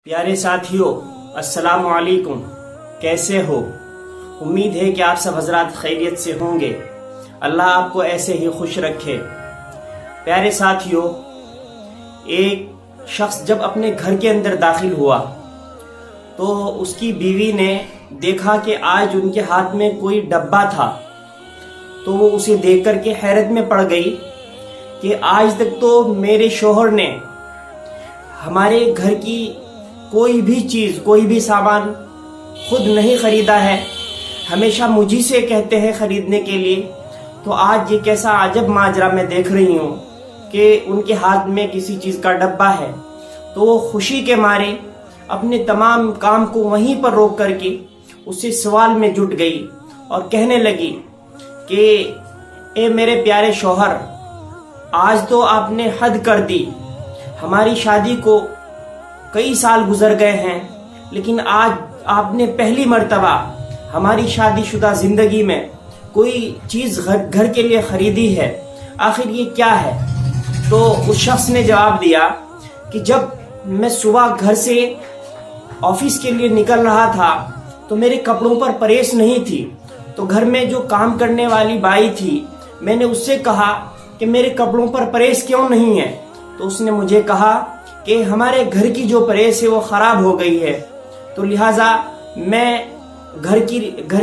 پیارے ساتھیوں، السلام علیکم، کیسے ہو؟ امید ہے کہ آپ سب حضرات خیریت سے ہوں گے۔ اللہ آپ کو ایسے ہی خوش رکھے۔ پیارے ساتھیوں، ایک شخص جب اپنے گھر کے اندر داخل ہوا تو اس کی بیوی نے دیکھا کہ آج ان کے ہاتھ میں کوئی ڈبہ تھا، تو وہ اسے دیکھ کر کے حیرت میں پڑ گئی کہ آج تک تو میرے شوہر نے ہمارے گھر کی کوئی بھی چیز، کوئی بھی سامان خود نہیں خریدا ہے، ہمیشہ مجھی سے کہتے ہیں خریدنے کے لیے، تو آج یہ کیسا عجب ماجرا میں دیکھ رہی ہوں کہ ان کے ہاتھ میں کسی چیز کا ڈبہ ہے۔ تو وہ خوشی کے مارے اپنے تمام کام کو وہیں پر روک کر کے اسے سوال میں جٹ گئی اور کہنے لگی کہ اے میرے پیارے شوہر، آج تو آپ نے حد کر دی، ہماری شادی کو کئی سال گزر گئے ہیں، لیکن آج آپ نے پہلی مرتبہ ہماری شادی شدہ زندگی میں کوئی چیز گھر کے لیے خریدی ہے، آخر یہ کیا ہے؟ تو اس شخص نے جواب دیا کہ جب میں صبح گھر سے آفس کے لیے نکل رہا تھا تو میرے کپڑوں پر پریس نہیں تھی، تو گھر میں جو کام کرنے والی بائی تھی، میں نے اس سے کہا کہ میرے کپڑوں پر پریس کیوں نہیں ہے؟ تو اس نے مجھے کہا کہ ہمارے گھر کی جو پریس ہے وہ خراب ہو گئی ہے، تو لہٰذا میں گھر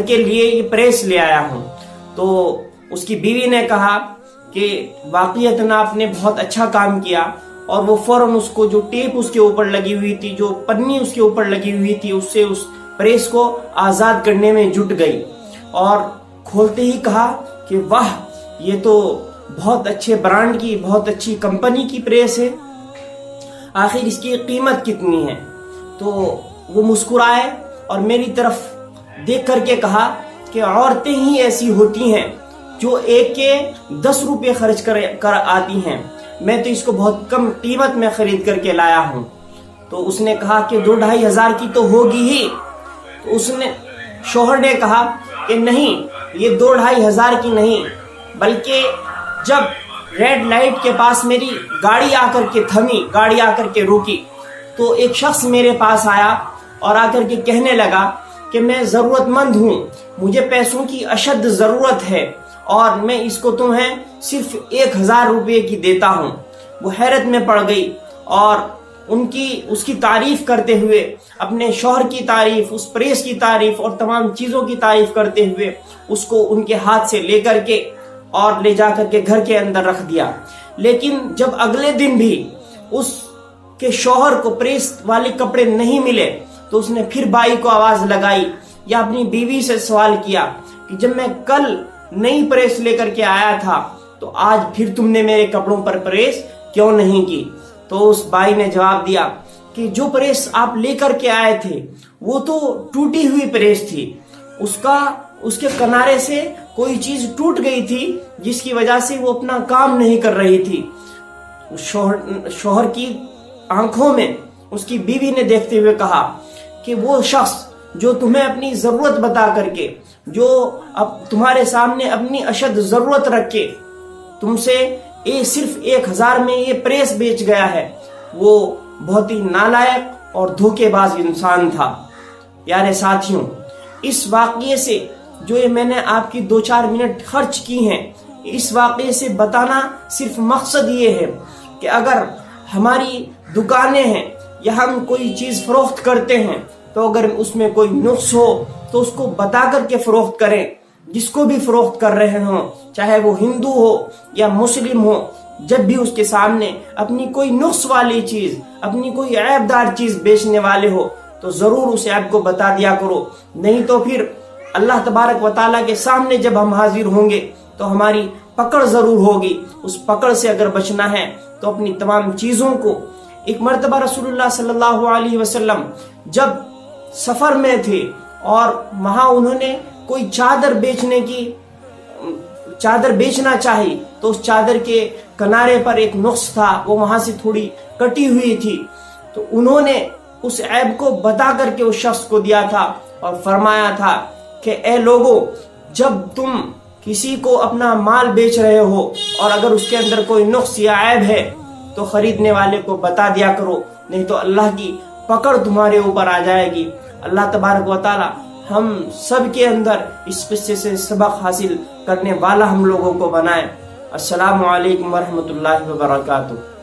کے لیے یہ پریس لے آیا ہوں۔ تو اس کی بیوی نے کہا کہ واقعتاً آپ نے بہت اچھا کام کیا، اور وہ فوراً اس کو جو ٹیپ اس کے اوپر لگی ہوئی تھی، جو پنی اس کے اوپر لگی ہوئی تھی، اس سے اس پریس کو آزاد کرنے میں جٹ گئی، اور کھولتے ہی کہا کہ واہ، یہ تو بہت اچھے برانڈ کی، بہت اچھی کمپنی کی پریس ہے، آخر اس کی قیمت کتنی ہے؟ تو وہ مسکرائے اور میری طرف دیکھ کر کے کہا کہ عورتیں ہی ایسی ہوتی ہیں جو ایک کے 10 روپے خرچ کر آتی ہیں، میں تو اس کو بہت کم قیمت میں خرید کر کے لایا ہوں۔ تو اس نے کہا کہ 2-2.5 ہزار کی تو ہوگی ہی۔ تو شوہر نے کہا کہ نہیں، یہ 2-2.5 ہزار کی نہیں، بلکہ جب ریڈ لائٹ کے پاس میری گاڑی آ کر کے تھمی، گاڑی آ کر کے روکی، تو ایک شخص میرے پاس آیا اور آ کر کے کہنے لگا کہ میں ضرورت مند ہوں، مجھے پیسوں کی اشد ضرورت ہے، اور میں اس کو تمہیں صرف 1,000 روپے کی دیتا ہوں۔ وہ حیرت میں پڑ گئی اور اس کی تعریف کرتے ہوئے، اپنے شوہر کی تعریف، اس پریس کی تعریف اور تمام چیزوں کی تعریف کرتے ہوئے اس کو ان کے ہاتھ سے لے کر کے اور لے جا کر کے گھر کے اندر رکھ دیا۔ لیکن جب اگلے دن بھی اس کے شوہر کو پریس والے کپڑے نہیں ملے تو اس نے پھر بائی کو آواز لگائی یا اپنی بیوی سے سوال کیا کہ جب میں کل نئی پریس لے کر کے آیا تھا تو آج پھر تم نے میرے کپڑوں پر پریس کیوں نہیں کی؟ تو اس بائی نے جواب دیا کہ جو پریس آپ لے کر کے آئے تھے وہ تو ٹوٹی ہوئی پریس تھی، اس کے کنارے سے کوئی چیز ٹوٹ گئی تھی جس کی وجہ سے وہ اپنا کام نہیں کر رہی تھی۔ شوہر کی آنکھوں میں اس کی بیوی نے دیکھتے ہوئے کہا کہ وہ شخص جو تمہیں اپنی ضرورت بتا کر کے، جو اب تمہارے سامنے اپنی اشد ضرورت رکھ کے تم سے صرف 1,000 میں یہ پریس بیچ گیا ہے، وہ بہت ہی نالائق اور دھوکے باز انسان تھا۔ پیارے ساتھیوں، اس واقعے سے جو میں نے آپ کی 2-4 منٹ خرچ کی ہیں، اس واقعے سے بتانا صرف مقصد یہ ہے کہ اگر ہماری دکانیں ہیں یا ہم کوئی چیز فروخت کرتے ہیں تو اگر اس میں کوئی نقص ہو تو اس کو بتا کر کے فروخت کریں۔ جس کو بھی فروخت کر رہے ہوں، چاہے وہ ہندو ہو یا مسلم ہو، جب بھی اس کے سامنے اپنی کوئی نقص والی چیز، اپنی کوئی عیب دار چیز بیچنے والے ہو تو ضرور اس عیب کو بتا دیا کرو، نہیں تو پھر اللہ تبارک و تعالیٰ کے سامنے جب ہم حاضر ہوں گے تو ہماری پکڑ ضرور ہوگی۔ اس پکڑ سے اگر بچنا ہے تو اپنی تمام چیزوں کو، ایک مرتبہ رسول اللہ صلی اللہ علیہ وسلم جب سفر میں تھے اور وہاں انہوں نے کوئی چادر بیچنا چاہی، تو اس چادر کے کنارے پر ایک نقص تھا، وہ وہاں سے تھوڑی کٹی ہوئی تھی، تو انہوں نے اس عیب کو بتا کر کے اس شخص کو دیا تھا اور فرمایا تھا کہ اے لوگو، جب تم کسی کو اپنا مال بیچ رہے ہو اور اگر اس کے اندر کوئی نقص یا عیب ہے تو خریدنے والے کو بتا دیا کرو، نہیں تو اللہ کی پکڑ تمہارے اوپر آ جائے گی۔ اللہ تبارک و تعالی ہم سب کے اندر اس قصے سے سبق حاصل کرنے والا ہم لوگوں کو بنائے۔ السلام علیکم ورحمۃ اللہ وبرکاتہ۔